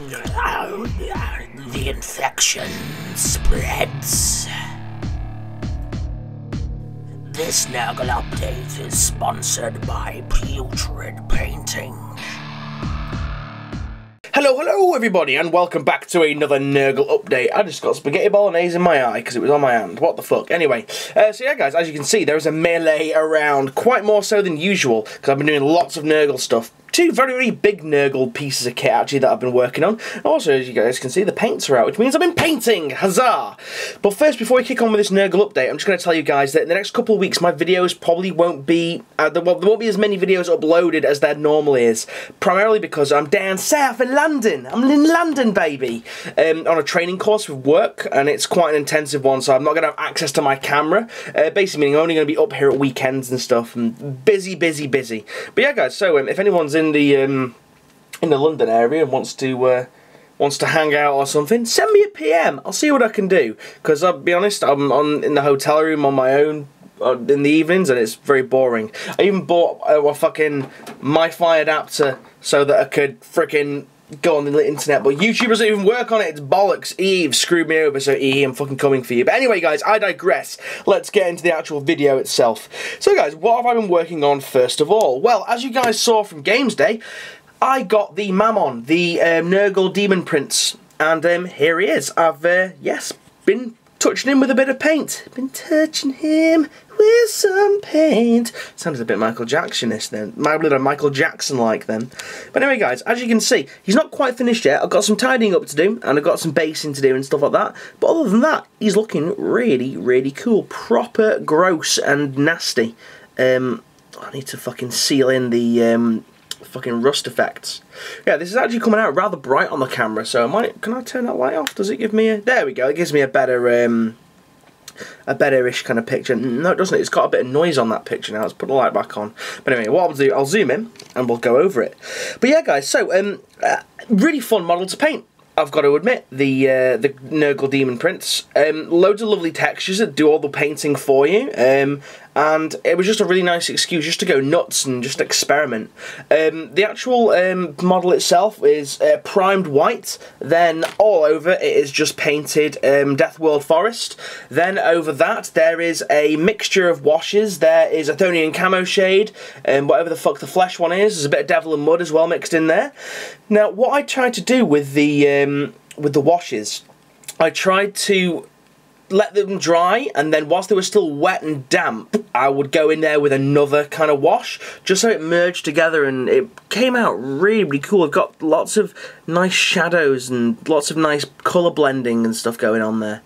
The infection spreads. This Nurgle update is sponsored by Putrid Painting. Hello everybody, and welcome back to another Nurgle update. I just got spaghetti bolognese in my eye because it was on my hand. What the fuck? Anyway, so yeah guys, as you can see, there is a melee around, quite more so than usual, because I've been doing lots of Nurgle stuff. Two very big Nurgle pieces of kit actually that I've been working on. Also, as you guys can see, the paints are out, which means I've been painting! Huzzah! But first, before we kick on with this Nurgle update, I'm just going to tell you guys that in the next couple of weeks, my videos probably won't be... there won't be as many videos uploaded as there normally is. Primarily because I'm down south in London. I'm in London, baby! On a training course with work, and it's quite an intensive one, so I'm not going to have access to my camera. Basically meaning I'm only going to be up here at weekends and stuff, and busy. But yeah, guys, so if anyone's in the London area and wants to hang out or something, send me a PM. I'll see what I can do. Because I'll be honest, I'm in the hotel room on my own in the evenings, and it's very boring. I even bought a fucking MiFi adapter so that I could frickin' go on the internet, but YouTube doesn't even work on it. It's bollocks. Eve screwed me over, so I'm fucking coming for you. But anyway, guys, I digress. Let's get into the actual video itself. So, guys, what have I been working on first of all? Well, as you guys saw from Games Day, I got the Mammon, the Nurgle Demon Prince, and here he is. I've, yes, been touching him with a bit of paint. Been touching him with some paint. Sounds a bit Michael Jackson-ish then. Michael Jackson-like then. But anyway, guys, as you can see, he's not quite finished yet. I've got some tidying up to do, and I've got some basing to do and stuff like that. But other than that, he's looking really cool. Proper gross and nasty. I need to fucking seal in the fucking rust effects. Yeah, this is actually coming out rather bright on the camera, so can I turn that light off? Does it give me a... There we go, it gives me a better, a better-ish kind of picture. No, it doesn't. It's got a bit of noise on that picture now. Let's put the light back on. But anyway, what I'll do, I'll zoom in, and we'll go over it. But yeah, guys, so, really fun model to paint. I've got to admit, the Nurgle Demon Prince. Loads of lovely textures that do all the painting for you. And it was just a really nice excuse just to go nuts and just experiment. The actual model itself is primed white. Then all over it is just painted Death World Forest. Then over that there is a mixture of washes. There is a Athonian Camo shade, whatever the fuck the flesh one is. There's a bit of Devil and Mud as well mixed in there. Now what I tried to do with the washes, I tried to let them dry, and then whilst they were still wet and damp, I would go in there with another kind of wash, just so it merged together, and it came out really cool. I've got lots of nice shadows and lots of nice colour blending and stuff going on there.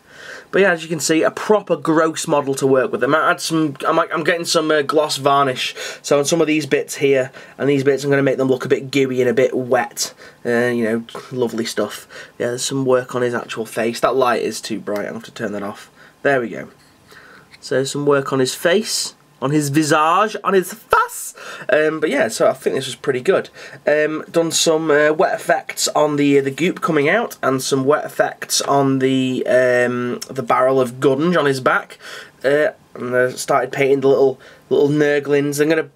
But yeah, as you can see, a proper gross model to work with. I'm getting some gloss varnish, so on some of these bits here and these bits, I'm going to make them look a bit gooey and a bit wet. You know, lovely stuff. Yeah, there's some work on his actual face. That light is too bright. I'll have to turn that off. There we go. So some work on his face, on his visage, on his face. But yeah, so I think this was pretty good. Done some wet effects on the goop coming out, and some wet effects on the barrel of gunge on his back. And started painting the little Nurglings. I'm gonna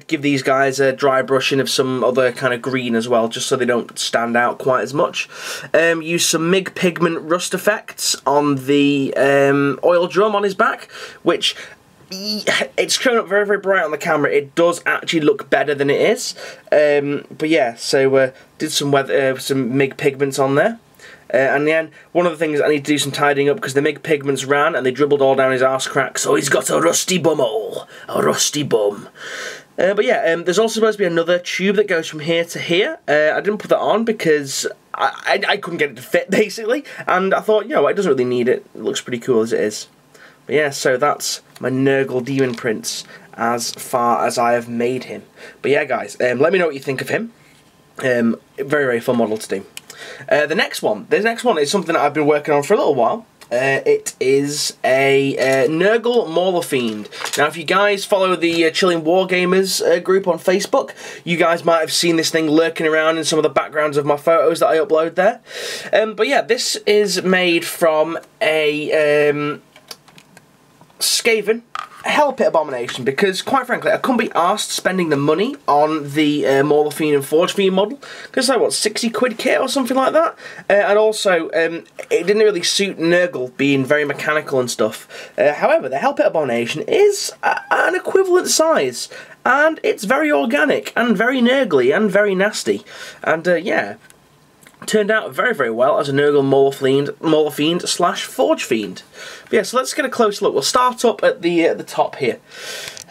give these guys a dry brushing of some other kind of green as well, just so they don't stand out quite as much. Use some MIG pigment rust effects on the oil drum on his back, which it's showing up very bright on the camera. It does actually look better than it is. But yeah, so did some MIG pigments on there. And then one of the things I need to do some tidying up, because the MIG pigments ran and they dribbled all down his arse crack, so he's got a rusty bumhole. A rusty bum. But yeah, there's also supposed to be another tube that goes from here to here. I didn't put that on because I couldn't get it to fit, basically. And I thought, you know what, it doesn't really need it. It looks pretty cool as it is. But yeah, so that's my Nurgle Demon Prince as far as I have made him. But yeah, guys, let me know what you think of him. Very fun model to do. The next one is something that I've been working on for a little while. It is a Nurgle Mauler Fiend. Now, if you guys follow the Chilling Wargamers group on Facebook, you guys might have seen this thing lurking around in some of the backgrounds of my photos that I upload there. But yeah, this is made from a Skaven Hell Pit Abomination, because quite frankly I couldn't be arsed spending the money on the Mauler Fiend and Forge Fiend model, because like what, 60 quid kit or something like that, and also it didn't really suit Nurgle being very mechanical and stuff. However, the Hell Pit Abomination is an equivalent size, and it's very organic and very Nurgly and very nasty, and yeah, turned out very, very well as a Nurgle Mauler Fiend slash Forge Fiend. But yeah, so let's get a close look. We'll start up at the top here.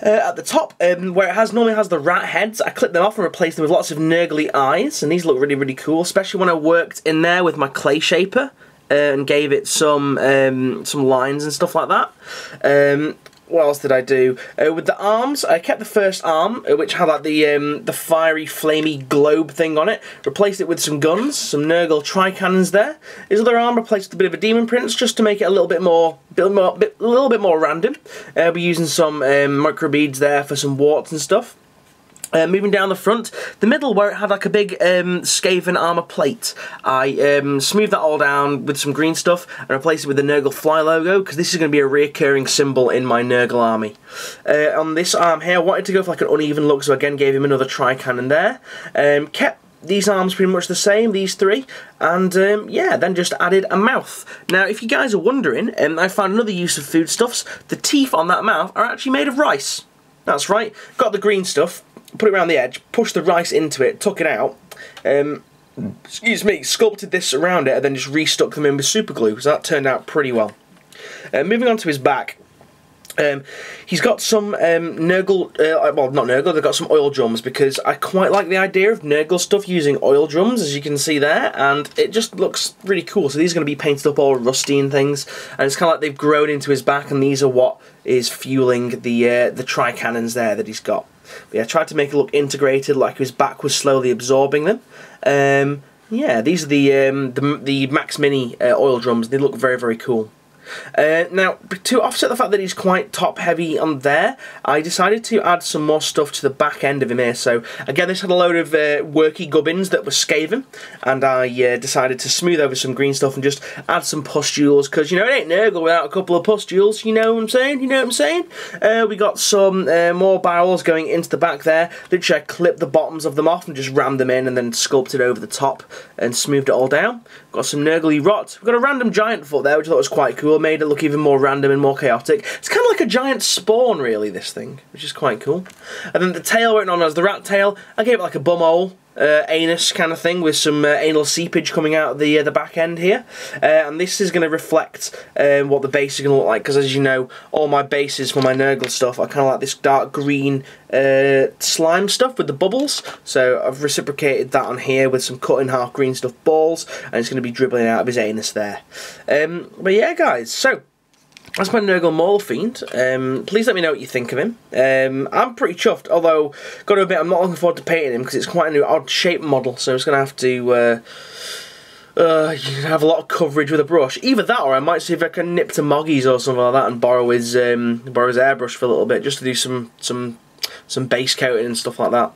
At the top, where it normally has the rat heads, I clipped them off and replaced them with lots of Nurgly eyes, and these look really, really cool, especially when I worked in there with my clay shaper and gave it some lines and stuff like that. What else did I do? With the arms, I kept the first arm, which had like the fiery, flamey globe thing on it. Replaced it with some guns, some Nurgle tri-cannons there. His other arm replaced with a bit of a demon prince, just to make it a little bit more random. We're using some micro beads there for some warts and stuff. Moving down the front, the middle where it had like a big Skaven armour plate, I smoothed that all down with some green stuff and replaced it with the Nurgle fly logo, because this is going to be a reoccurring symbol in my Nurgle army. On this arm here, I wanted to go for like an uneven look, so again gave him another tri-cannon there. Kept these arms pretty much the same, these three, and yeah, then just added a mouth. Now, if you guys are wondering, I found another use of foodstuffs. The teeth on that mouth are actually made of rice. That's right, got the green stuff, put it around the edge, pushed the rice into it, took it out, excuse me, sculpted this around it, and then just restuck them in with super glue, so that turned out pretty well. Moving on to his back, he's got some Nurgle, well not Nurgle, they've got some oil drums, because I quite like the idea of Nurgle stuff using oil drums, as you can see there, and it just looks really cool. So these are going to be painted up all rusty and things, and it's kind of like they've grown into his back, and these are what is fueling the tri-cannons there that he's got. But yeah, I tried to make it look integrated, like his back was slowly absorbing them. Yeah, these are the Max Mini oil drums. They look very, very cool. Now, to offset the fact that he's quite top heavy on there, I decided to add some more stuff to the back end of him here. So again, this had a load of worky gubbins that were Skaven, and I decided to smooth over some green stuff and just add some pustules, because you know it ain't Nurgle without a couple of pustules. You know what I'm saying? You know what I'm saying? We got some more barrels going into the back there. Literally, I clipped the bottoms of them off and just rammed them in, and then sculpted over the top and smoothed it all down. Got some Nurgly rot. We've got a random giant foot there, which I thought was quite cool. Made it look even more random and more chaotic. It's kind of like a giant spawn, really, this thing, which is quite cool. And then the tail went on as the rat tail. I gave it like a bumhole, anus kind of thing, with some anal seepage coming out of the back end here. And this is going to reflect what the base is going to look like, because as you know, all my bases for my Nurgle stuff are kind of like this dark green slime stuff with the bubbles. So I've reciprocated that on here with some cut in half green stuff balls, and it's going to be dribbling out of his anus there. But yeah, guys, so that's my Nurgle Mauler Fiend. Please let me know what you think of him. I'm pretty chuffed, although, got to admit, I'm not looking forward to painting him because it's quite a new odd shape model, so I'm just going to have to have a lot of coverage with a brush. Either that, or I might see if I can nip to Moggy's or something like that and borrow his airbrush for a little bit, just to do some base coating and stuff like that.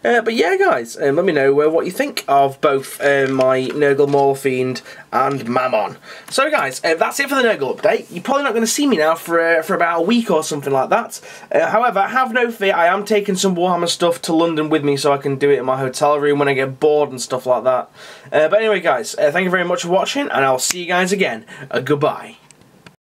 But yeah, guys, let me know what you think of both my Nurgle Mauler Fiend and Mammon. So, guys, that's it for the Nurgle update. You're probably not going to see me now for about a week or something like that. However, have no fear, I am taking some Warhammer stuff to London with me so I can do it in my hotel room when I get bored and stuff like that. But anyway, guys, thank you very much for watching, and I'll see you guys again. Goodbye.